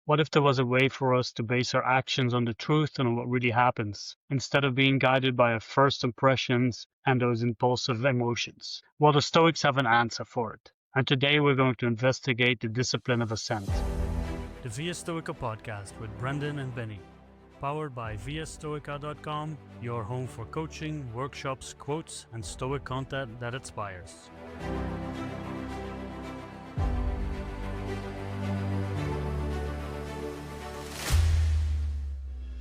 What if there was a way for us to base our actions on the truth and on what really happens, instead of being guided by our first impressions and those impulsive emotions? Well, the Stoics have an answer for it. And today we're going to investigate the discipline of assent. The Via Stoica Podcast with Brendan and Benny. Powered by viastoica.com, your home for coaching, workshops, quotes, and Stoic content that inspires.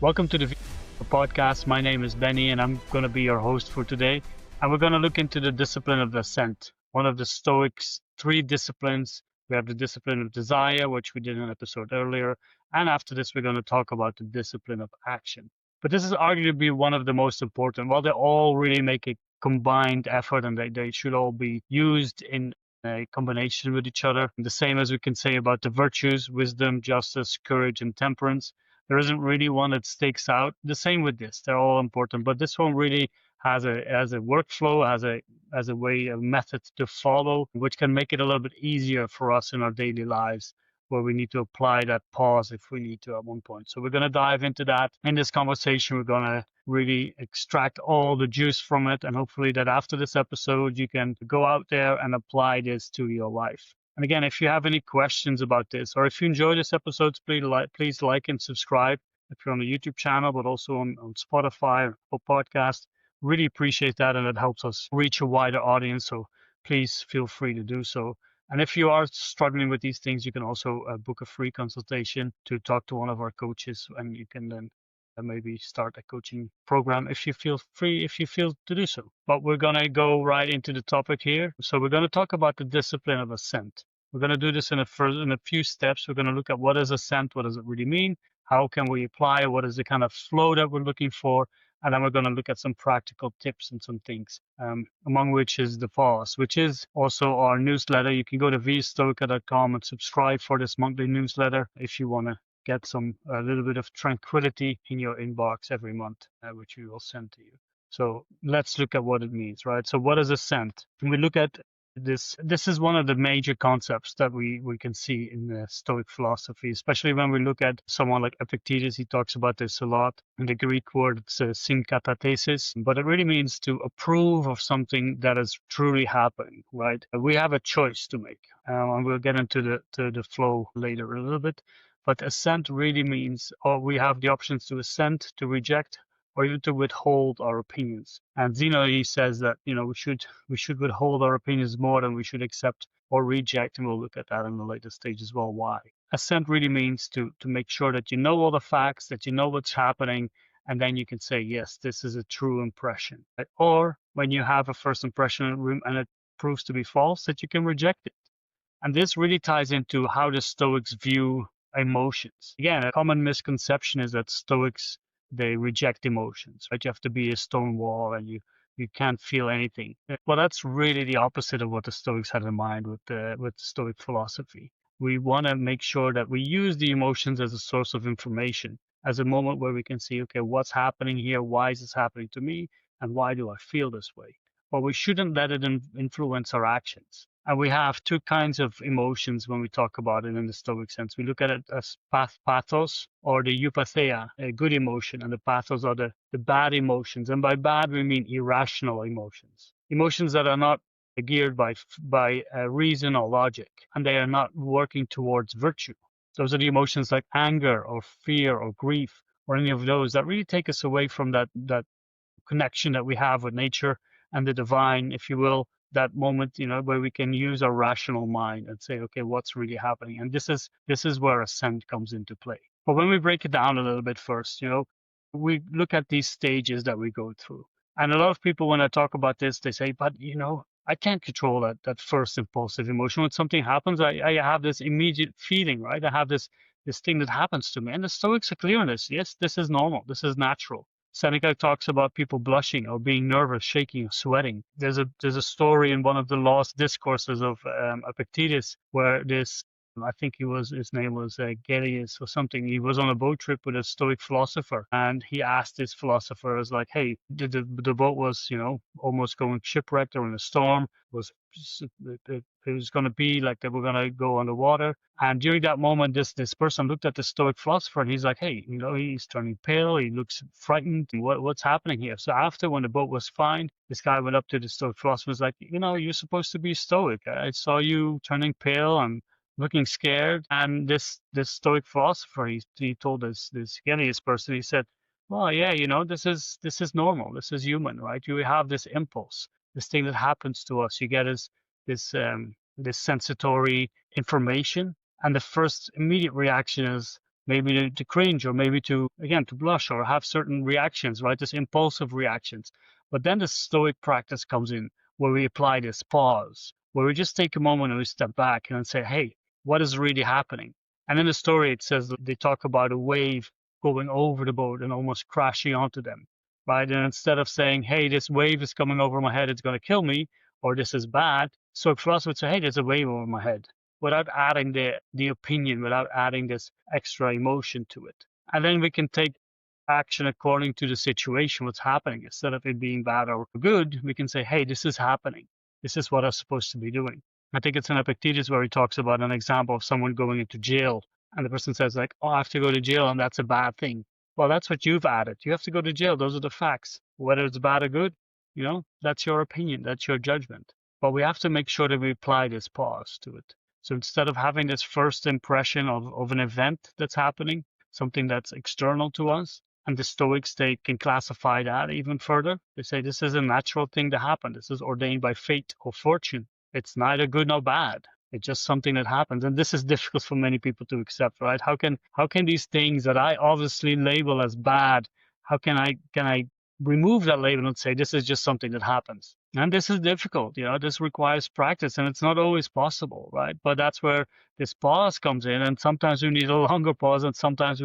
Welcome to the Via Stoica Podcast. My name is Benny and I'm going to be your host for today. And we're going to look into the discipline of assent, one of the Stoics' three disciplines. We have the discipline of desire, which we did in an episode earlier. And after this, we're going to talk about the discipline of action. But this is arguably one of the most important. Well, they all really make a combined effort and they should all be used in a combination with each other. The same as we can say about the virtues, wisdom, justice, courage, and temperance. There isn't really one that sticks out. The same with this. They're all important. But this one really has a workflow, has a way, a method to follow, which can make it a little bit easier for us in our daily lives, where we need to apply that pause if we need to at one point. So we're going to dive into that. In this conversation, we're going to really extract all the juice from it. And hopefully that after this episode, you can go out there and apply this to your life. And again, if you have any questions about this, or if you enjoy this episode, please like and subscribe if you're on the YouTube channel, but also on Spotify or podcast. Really appreciate that, and it helps us reach a wider audience. So please feel free to do so. And if you are struggling with these things, you can also book a free consultation to talk to one of our coaches, and you can then maybe start a coaching program if you feel to do so. But we're going to go right into the topic here. So we're going to talk about the discipline of assent. We're going to do this in a few steps. We're going to look at what is assent, what does it really mean, how can we apply it, what is the kind of flow that we're looking for, and then we're going to look at some practical tips and some things, among which is the pause, which is also our newsletter. You can go to viastoica.com and subscribe for this monthly newsletter if you want to get a little bit of tranquility in your inbox every month, which we will send to you. So let's look at what it means, right? So what is assent? When we look at this is one of the major concepts that we can see in the Stoic philosophy, especially when we look at someone like Epictetus. He talks about this a lot. In the Greek word, it's synkatathesis, but it really means to approve of something that is truly happening, right? We have a choice to make, and we'll get into the flow later a little bit. But assent really means, we have the options to assent, to reject, or even to withhold our opinions. And Zeno, he says that we should withhold our opinions more than we should accept or reject, and we'll look at that in the later stage as well. Why? Assent really means to make sure that you know all the facts, that you know what's happening, and then you can say, yes, this is a true impression. Right? Or when you have a first impression and it proves to be false, that you can reject it. And this really ties into how the Stoics view emotions. Again, a common misconception is that Stoics, they reject emotions, right? You have to be a stone wall and you can't feel anything. Well, that's really the opposite of what the Stoics had in mind with Stoic philosophy. We want to make sure that we use the emotions as a source of information, as a moment where we can see, okay, what's happening here? Why is this happening to me? And why do I feel this way? But we shouldn't let it influence our actions. And we have two kinds of emotions when we talk about it in the Stoic sense. We look at it as pathos or the eupatheia, a good emotion, and the pathos are the bad emotions. And by bad, we mean irrational emotions. Emotions that are not geared by reason or logic, and they are not working towards virtue. Those are the emotions like anger or fear or grief or any of those that really take us away from that connection that we have with nature and the divine, if you will. That moment, where we can use our rational mind and say, okay, what's really happening? And this is where assent comes into play. But when we break it down a little bit first, we look at these stages that we go through. And a lot of people, when I talk about this, they say, but I can't control that first impulsive emotion. When something happens, I have this immediate feeling, right? I have this thing that happens to me. And the Stoics are clear on this. Yes, this is normal. This is natural. Seneca talks about people blushing or being nervous, shaking, or sweating. There's a story in one of the lost discourses of Epictetus where this I think his name was Gellius or something. He was on a boat trip with a Stoic philosopher, and he asked this philosopher, was like, "Hey, the boat was, almost going shipwrecked or in a storm. Was it was going to be like they were going to go underwater?" And during that moment, this person looked at the Stoic philosopher, and he's like, "Hey, he's turning pale. He looks frightened. What's happening here?" So after, when the boat was fine, this guy went up to the Stoic philosopher, was like, "You're supposed to be Stoic. I saw you turning pale and looking scared." And this Stoic philosopher, he told this Gellius person, he said, "Well, yeah, this is normal. This is human, right? You have this impulse, this thing that happens to us. You get this sensatory information, and the first immediate reaction is maybe to cringe, or maybe to blush, or have certain reactions, right? This impulsive reactions. But then the Stoic practice comes in, where we apply this pause, where we just take a moment and we step back and say, hey, what is really happening?" And in the story, it says that they talk about a wave going over the boat and almost crashing onto them, right? And instead of saying, hey, this wave is coming over my head, it's going to kill me, or this is bad, so for us would say, hey, there's a wave over my head, without adding the opinion, without adding this extra emotion to it. And then we can take action according to the situation, what's happening. Instead of it being bad or good, we can say, hey, this is happening. This is what I'm supposed to be doing. I think it's in Epictetus where he talks about an example of someone going into jail, and the person says like, oh, I have to go to jail and that's a bad thing. Well, that's what you've added. You have to go to jail. Those are the facts. Whether it's bad or good, that's your opinion. That's your judgment. But we have to make sure that we apply this pause to it. So instead of having this first impression of an event that's happening, something that's external to us, and the Stoics, they can classify that even further. They say this is a natural thing to happen. This is ordained by fate or fortune. It's neither good nor bad. It's just something that happens. And this is difficult for many people to accept, right? How can these things that I obviously label as bad, how can I remove that label and say this is just something that happens? And this is difficult, this requires practice, and it's not always possible, right? But that's where this pause comes in, and sometimes we need a longer pause, and sometimes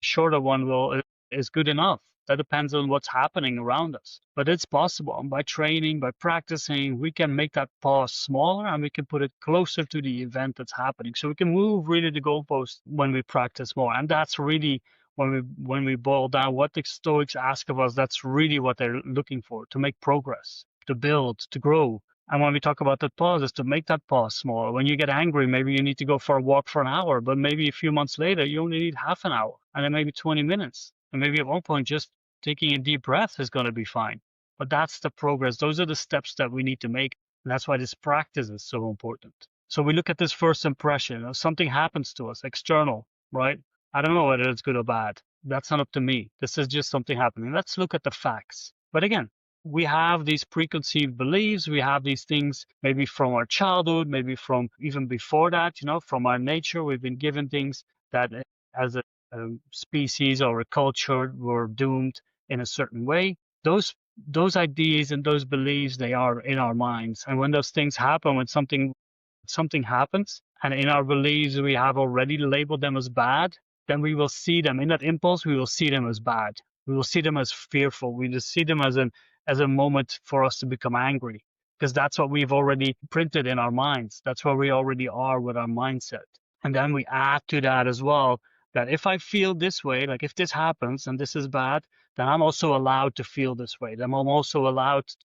shorter one is good enough. That depends on what's happening around us. But it's possible. And by training, by practicing, we can make that pause smaller, and we can put it closer to the event that's happening. So we can move really the goalpost when we practice more. And that's really, when we boil down what the Stoics ask of us, that's really what they're looking for: to make progress, to build, to grow. And when we talk about that pause, is to make that pause smaller. When you get angry, maybe you need to go for a walk for an hour, but maybe a few months later, you only need half an hour, and then maybe 20 minutes. And maybe at one point, just taking a deep breath is going to be fine. But that's the progress. Those are the steps that we need to make. And that's why this practice is so important. So we look at this first impression. Something happens to us, external, right? I don't know whether it's good or bad. That's not up to me. This is just something happening. Let's look at the facts. But again, we have these preconceived beliefs. We have these things maybe from our childhood, maybe from even before that, from our nature. We've been given things that as a species or a culture were doomed in a certain way. Those ideas and those beliefs, they are in our minds. And when those things happen, when something happens, and in our beliefs we have already labeled them as bad, then we will see them in that impulse. We will see them as bad. We will see them as fearful. We will see them as a moment for us to become angry, because that's what we've already printed in our minds. That's where we already are with our mindset. And then we add to that as well, that if I feel this way, like if this happens and this is bad, then I'm also allowed to feel this way. Then I'm also allowed to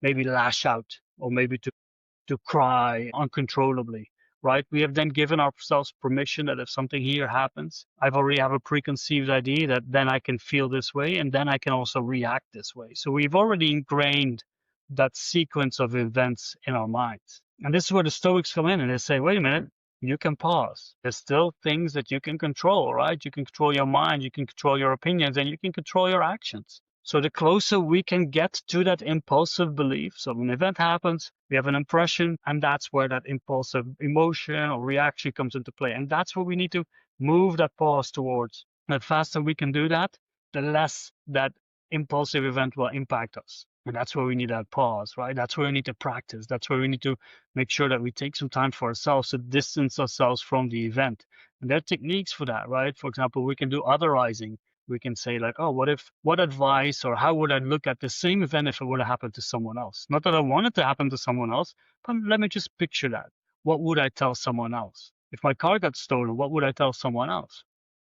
maybe lash out, or maybe to cry uncontrollably, right? We have then given ourselves permission that if something here happens, I've already have a preconceived idea that then I can feel this way, and then I can also react this way. So we've already ingrained that sequence of events in our minds. And this is where the Stoics come in, and they say, wait a minute, you can pause. There's still things that you can control, right? You can control your mind, you can control your opinions, and you can control your actions. So the closer we can get to that impulsive belief, so when an event happens, we have an impression, and that's where that impulsive emotion or reaction comes into play. And that's what we need to move that pause towards. The faster we can do that, the less that impulsive event will impact us. And that's where we need that pause, right? That's where we need to practice. That's where we need to make sure that we take some time for ourselves to distance ourselves from the event. And there are techniques for that, right? For example, we can do otherizing. We can say like, oh, what advice or how would I look at the same event if it would have happened to someone else? Not that I want it to happen to someone else, but let me just picture that. What would I tell someone else? If my car got stolen, what would I tell someone else?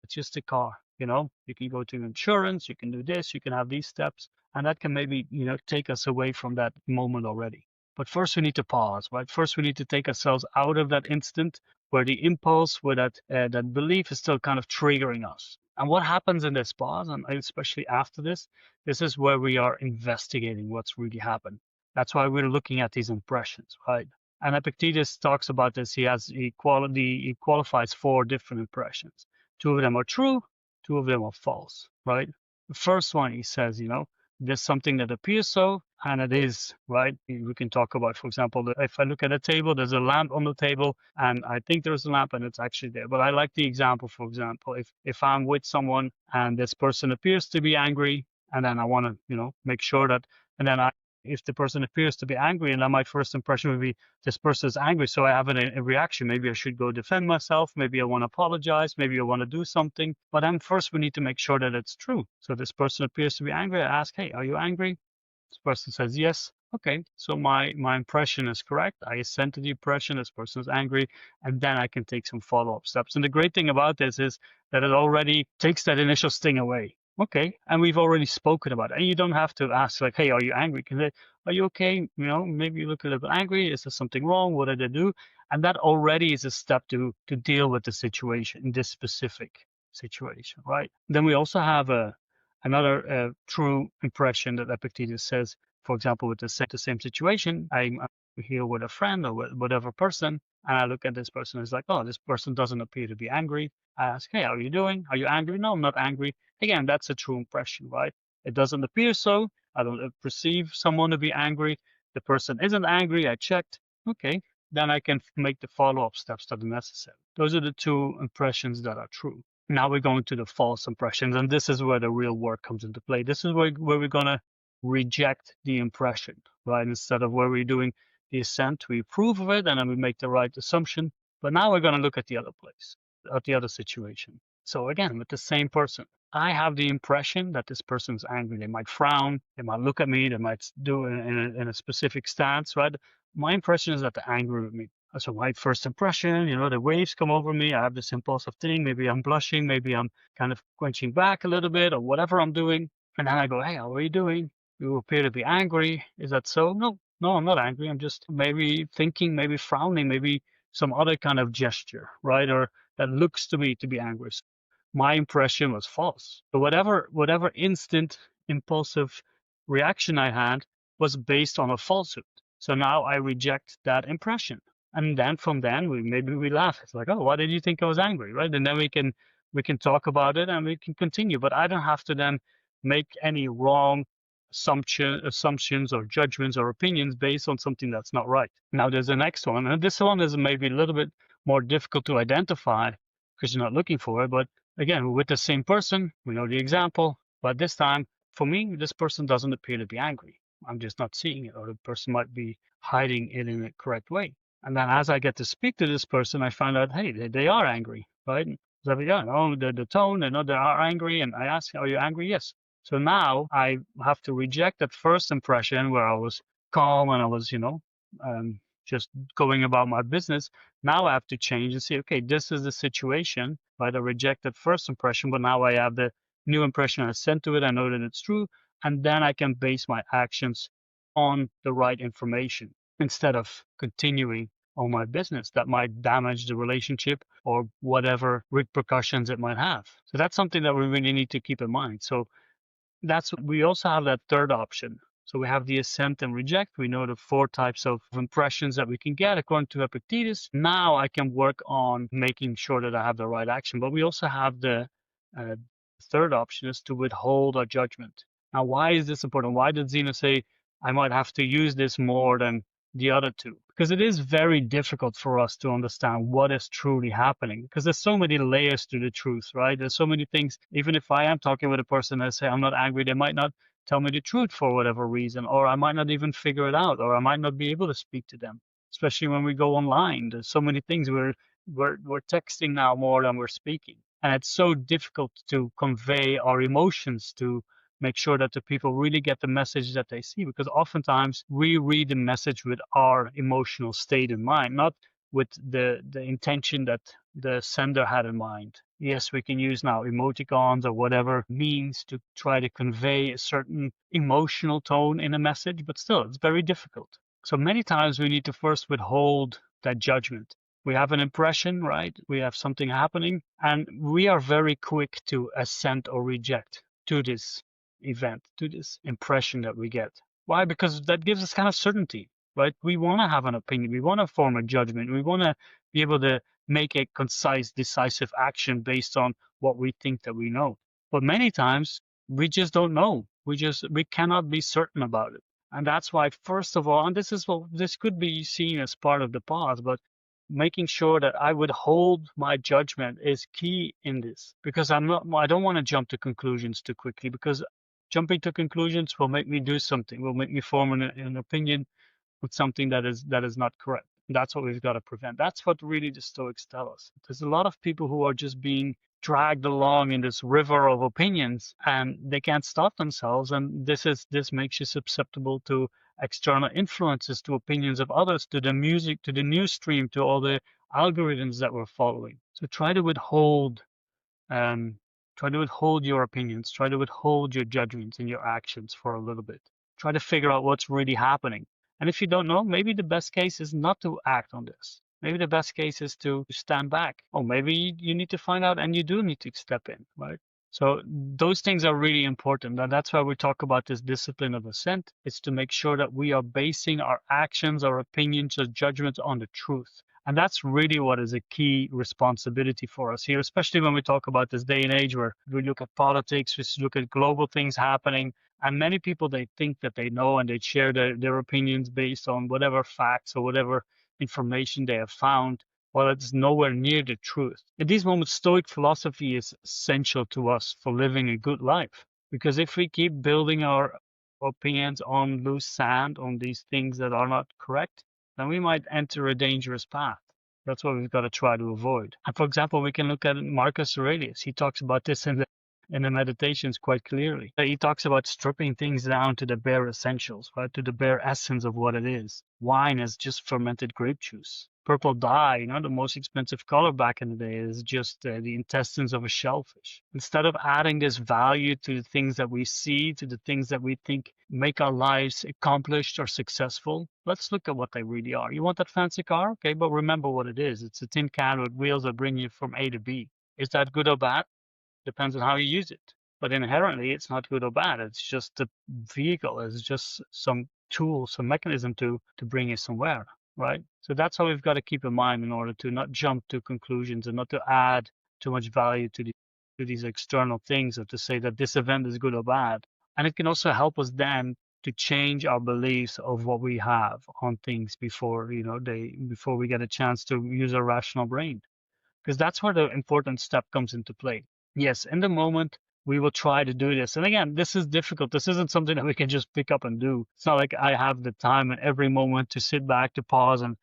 It's just a car, you can go to insurance, you can do this, you can have these steps, and that can maybe, take us away from that moment already. But first we need to pause, right? First we need to take ourselves out of that instant where the impulse, where that belief is still kind of triggering us. And what happens in this pause, and especially after this is where we are investigating what's really happened. That's why we're looking at these impressions, right? And Epictetus talks about this. He qualifies four different impressions. Two of them are true, two of them are false, right? The first one, he says, there's something that appears so, and it is, right? We can talk about, for example, if I look at a table, there's a lamp on the table, and I think there's a lamp and it's actually there. But I like the example, for example, if I'm with someone and this person appears to be angry, and then I want to, make sure that, and then if the person appears to be angry, and then my first impression would be this person is angry, so I have a reaction. Maybe I should go defend myself. Maybe I want to apologize. Maybe I want to do something. But then first we need to make sure that it's true. So this person appears to be angry. I ask, hey, are you angry? This person says yes. Okay, so my impression is correct. I assent to the impression. This person is angry, and then I can take some follow-up steps. And the great thing about this is that it already takes that initial sting away. Okay, and we've already spoken about it. And you don't have to ask like, hey, are you angry? Are you okay? Maybe you look a little bit angry. Is there something wrong? What did I do? And that already is a step to deal with the situation, in this specific situation, right? Then we also have another true impression that Epictetus says, for example, with the same situation. I'm here with a friend or with whatever person, and I look at this person. It's like, oh, this person doesn't appear to be angry. I ask, hey, how are you doing? Are you angry? No, I'm not angry. Again, that's a true impression, right? It doesn't appear so. I don't perceive someone to be angry. The person isn't angry. I checked. Okay, then I can make the follow-up steps that are necessary. Those are the two impressions that are true. Now we're going to the false impressions, and this is where the real work comes into play. This is where we're going to reject the impression, right? Instead of where we're doing the assent, we approve of it, and then we make the right assumption. But now we're going to look at the other place, at the other situation. So again, with the same person, I have the impression that this person's angry. They might frown, they might look at me, they might do it in a specific stance, right? My impression is that they're angry with me. So my first impression, the waves come over me. I have this impulsive thing. Maybe I'm blushing. Maybe I'm kind of quenching back a little bit or whatever I'm doing. And then I go, hey, how are you doing? You appear to be angry. Is that so? No, I'm not angry. I'm just maybe thinking, maybe frowning, maybe some other kind of gesture, right? Or that looks to me to be angry. So my impression was false. So whatever instant impulsive reaction I had was based on a falsehood. So now I reject that impression. And then from then we laugh. It's like, oh, why did you think I was angry, right? And then we can talk about it and we can continue. But I don't have to then make any wrong assumptions or judgments or opinions based on something that's not right. Now there's the next one, and this one is maybe a little bit more difficult to identify because you're not looking for it. But again, with the same person, we know the example. But this time, for me, this person doesn't appear to be angry. I'm just not seeing it, or the person might be hiding it in a correct way. And then as I get to speak to this person, I find out, hey, they are angry, right? So yeah, no, the tone, they are angry. And I ask, are you angry? Yes. So now I have to reject that first impression where I was calm and I was, just going about my business. Now I have to change and say, okay, this is the situation, right? I reject that first impression, but now I have the new impression. I sent to it. I know that it's true. And then I can base my actions on the right information, instead of continuing on my business that might damage the relationship or whatever repercussions it might have. So that's something that we really need to keep in mind. So we also have that third option. So we have the assent and reject. We know the four types of impressions that we can get according to Epictetus. Now I can work on making sure that I have the right action. But we also have the third option is to withhold our judgment. Now, why is this important? Why did Zeno say I might have to use this more than the other two? Because it is very difficult for us to understand what is truly happening, because there's so many layers to the truth, right? There's so many things. Even if I am talking with a person and say I'm not angry, they might not tell me the truth for whatever reason, or I might not even figure it out, or I might not be able to speak to them, especially when we go online. There's so many things. We're texting now more than we're speaking. And it's so difficult to convey our emotions, to make sure that the people really get the message that they see, because oftentimes we read the message with our emotional state in mind, not with the intention that the sender had in mind. Yes, we can use now emoticons or whatever means to try to convey a certain emotional tone in a message, but still, it's very difficult. So many times we need to first withhold that judgment. We have an impression, right? We have something happening, and we are very quick to assent or reject to this event, to this impression that we get. Why? Because that gives us kind of certainty, right? We want to have an opinion. We want to form a judgment. We want to be able to make a concise, decisive action based on what we think that we know. But many times we just don't know. We cannot be certain about it. And that's why, first of all, and this could be seen as part of the pause, but making sure that I would hold my judgment is key in this, because I don't want to jump to conclusions too quickly, because jumping to conclusions will make me do something, will make me form an opinion with something that is not correct. That's what we've got to prevent. That's what really the Stoics tell us. There's a lot of people who are just being dragged along in this river of opinions, and they can't stop themselves. And this makes you susceptible to external influences, to opinions of others, to the music, to the news stream, to all the algorithms that we're following. So try to withhold your opinions, try to withhold your judgments and your actions for a little bit. Try to figure out what's really happening. And if you don't know, maybe the best case is not to act on this. Maybe the best case is to stand back. Or maybe you need to find out and you do need to step in, right? So those things are really important. And that's why we talk about this discipline of assent. It's to make sure that we are basing our actions, our opinions, our judgments on the truth. And that's really what is a key responsibility for us here, especially when we talk about this day and age where we look at politics, we look at global things happening. And many people, they think that they know, and they share their opinions based on whatever facts or whatever information they have found. Well, it's nowhere near the truth. In these moments, Stoic philosophy is essential to us for living a good life. Because if we keep building our opinions on loose sand, on these things that are not correct, then we might enter a dangerous path. That's what we've got to try to avoid. And for example, we can look at Marcus Aurelius. He talks about this in the meditations quite clearly. He talks about stripping things down to the bare essentials, right? To the bare essence of what it is. Wine is just fermented grape juice. Purple dye, the most expensive color back in the day, is just the intestines of a shellfish. Instead of adding this value to the things that we see, to the things that we think make our lives accomplished or successful, let's look at what they really are. You want that fancy car? Okay, but remember what it is. It's a tin can with wheels that bring you from A to B. Is that good or bad? Depends on how you use it. But inherently, it's not good or bad. It's just a vehicle. It's just some tool, some mechanism to bring you somewhere, right? So that's how we've got to keep in mind in order to not jump to conclusions and not to add too much value to these external things, or to say that this event is good or bad. And it can also help us then to change our beliefs of what we have on things before we get a chance to use our rational brain, because that's where the important step comes into play. Yes, in the moment, we will try to do this. And again, this is difficult. This isn't something that we can just pick up and do. It's not like I have the time at every moment to sit back, to pause, and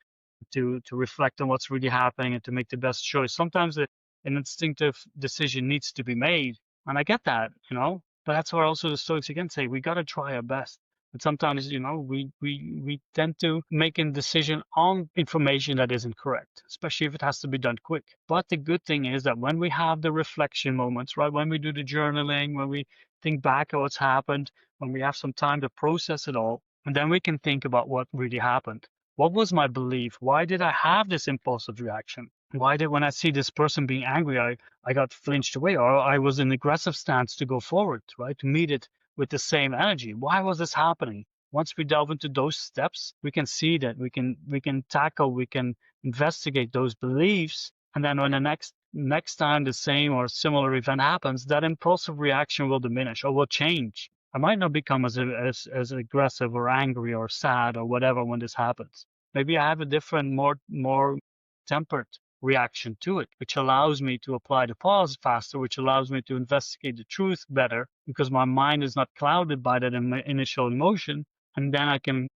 to reflect on what's really happening and to make the best choice. Sometimes an instinctive decision needs to be made. And I get that, but that's where also the Stoics again say we got to try our best. But sometimes, we tend to make a decision on information that isn't correct, especially if it has to be done quick. But the good thing is that when we have the reflection moments, right, when we do the journaling, when we think back at what's happened, when we have some time to process it all, and then we can think about what really happened. What was my belief? Why did I have this impulsive reaction? Why did, when I see this person being angry, I got flinched away, or I was in aggressive stance to go forward, right, to meet it with the same energy? Why was this happening? Once we delve into those steps, we can see that we can investigate those beliefs. And then when the next time the same or similar event happens, that impulsive reaction will diminish or will change. I might not become as aggressive or angry or sad or whatever when this happens. Maybe I have a different, more tempered reaction to it, which allows me to apply the pause faster, which allows me to investigate the truth better, because my mind is not clouded by that initial emotion, and then I can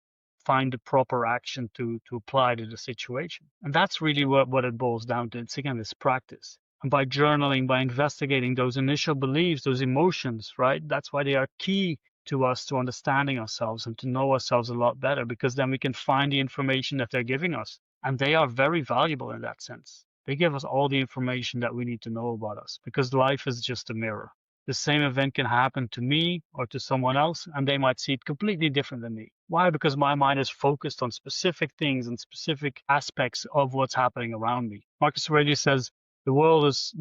find the proper action to apply to the situation. And that's really what it boils down to. It's again this practice. And by journaling, by investigating those initial beliefs, those emotions, right? That's why they are key to us, to understanding ourselves and to know ourselves a lot better, because then we can find the information that they're giving us. And they are very valuable in that sense. They give us all the information that we need to know about us because life is just a mirror. The same event can happen to me or to someone else, and they might see it completely different than me. Why? Because my mind is focused on specific things and specific aspects of what's happening around me. Marcus Aurelius says, the world is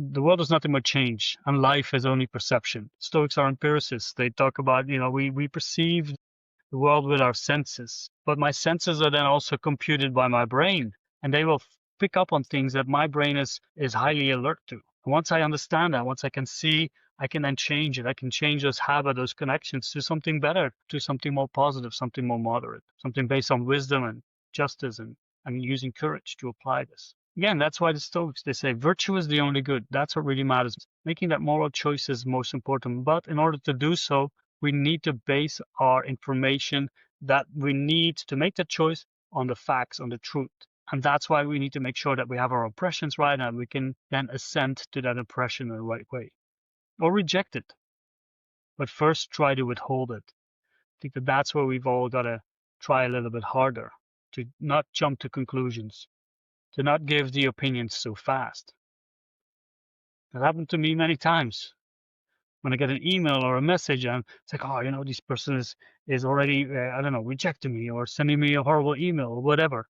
nothing but change, and life is only perception. Stoics are empiricists. They talk about, we perceive the world with our senses, but my senses are then also computed by my brain, and they will pick up on things that my brain is highly alert to. And once I understand that, once I can see, I can then change it. I can change those habits, those connections to something better, to something more positive, something more moderate, something based on wisdom and justice and using courage to apply this. Again, that's why the Stoics, they say virtue is the only good. That's what really matters. Making that moral choice is most important. But in order to do so, we need to base our information that we need to make that choice on the facts, on the truth. And that's why we need to make sure that we have our impressions right and we can then assent to that impression in the right way. Or reject it. But first try to withhold it. I think that that's where we've all got to try a little bit harder, to not jump to conclusions, to not give the opinions so fast. That happened to me many times. When I get an email or a message and it's like, oh, this person is already, rejecting me or sending me a horrible email or whatever.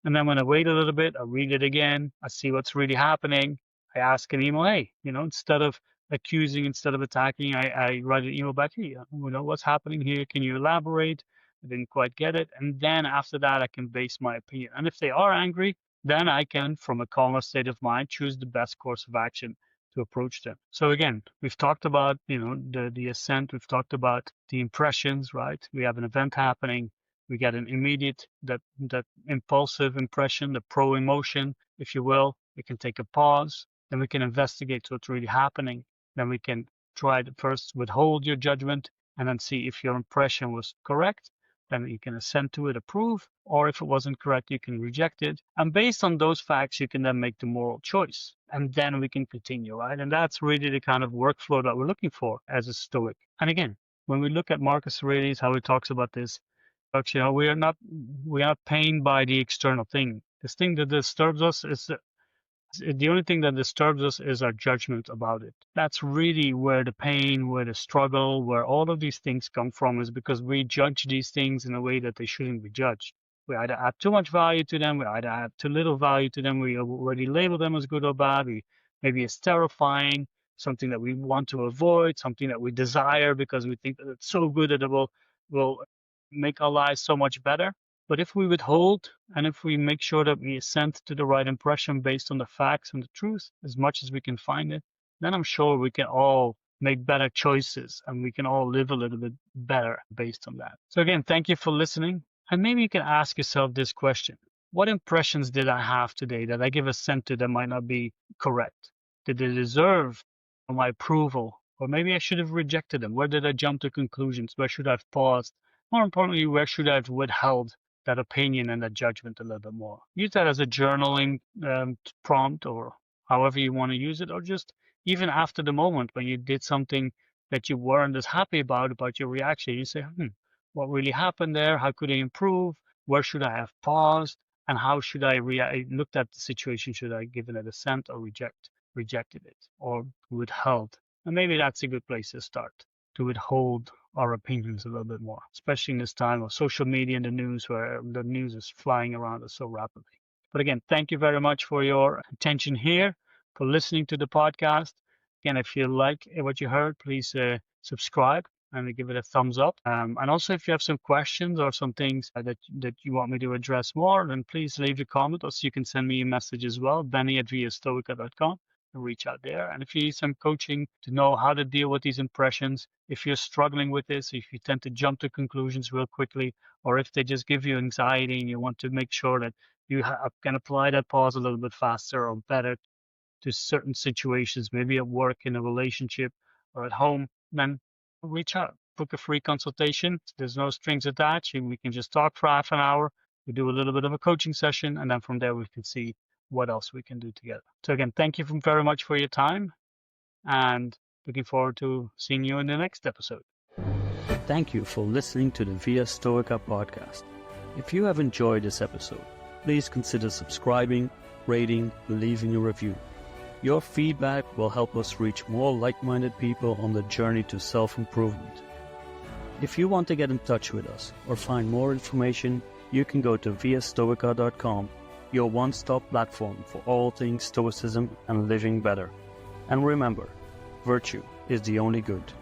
And then when I wait a little bit, I read it again, I see what's really happening. I ask an email, hey, instead of accusing, instead of attacking, I write an email back, hey, what's happening here? Can you elaborate? I didn't quite get it. And then after that, I can base my opinion. And if they are angry, then I can, from a calmer state of mind, choose the best course of action to approach them. So again, we've talked about, the assent. We've talked about the impressions, right? We have an event happening. We get an immediate, that impulsive impression, the pro emotion, if you will. We can take a pause. Then we can investigate what's really happening. Then we can try to first withhold your judgment and then see if your impression was correct. Then you can assent to it, approve, or if it wasn't correct, you can reject it. And based on those facts, you can then make the moral choice. And then we can continue, right? And that's really the kind of workflow that we're looking for as a Stoic. And again, when we look at Marcus Aurelius, how he talks about this, we are not pained by the external thing. This thing that disturbs us is the only thing that disturbs us is our judgment about it. That's really where the pain, where the struggle, where all of these things come from, is because we judge these things in a way that they shouldn't be judged. We either add too much value to them, we either add too little value to them, we already label them as good or bad, maybe it's terrifying, something that we want to avoid, something that we desire because we think that it's so good that it will make our lives so much better. But if we withhold and if we make sure that we assent to the right impression based on the facts and the truth as much as we can find it, then I'm sure we can all make better choices and we can all live a little bit better based on that. So again, thank you for listening. And maybe you can ask yourself this question. What impressions did I have today that I give assent to that might not be correct? Did they deserve my approval? Or maybe I should have rejected them. Where did I jump to conclusions? Where should I have paused? More importantly, where should I have withheld that opinion and that judgment a little bit more? Use that as a journaling prompt or however you want to use it, or just even after the moment when you did something that you weren't as happy about your reaction, you say, what really happened there? How could I improve? Where should I have paused? And how should I looked at the situation? Should I give it assent or rejected it or withheld? And maybe that's a good place to start, to withhold our opinions a little bit more, especially in this time of social media and the news, where the news is flying around us so rapidly. But again, thank you very much for your attention here, for listening to the podcast. Again, if you like what you heard, please subscribe and give it a thumbs up. And also, if you have some questions or some things that you want me to address more, then please leave a comment, or you can send me a message as well, benny@viastoica.com. Reach out there. And if you need some coaching to know how to deal with these impressions, if you're struggling with this, if you tend to jump to conclusions real quickly, or if they just give you anxiety and you want to make sure that you can apply that pause a little bit faster or better to certain situations, maybe at work, in a relationship, or at home, then reach out. Book a free consultation. There's no strings attached. We can just talk for half an hour. We do a little bit of a coaching session, and then from there we can see what else we can do together. So again, thank you very much for your time, and looking forward to seeing you in the next episode. Thank you for listening to the Via Stoica Podcast. If you have enjoyed this episode, please consider subscribing, rating, and leaving a review. Your feedback will help us reach more like-minded people on the journey to self-improvement. If you want to get in touch with us or find more information, you can go to viastoica.com, your one-stop platform for all things Stoicism and living better. And remember, virtue is the only good.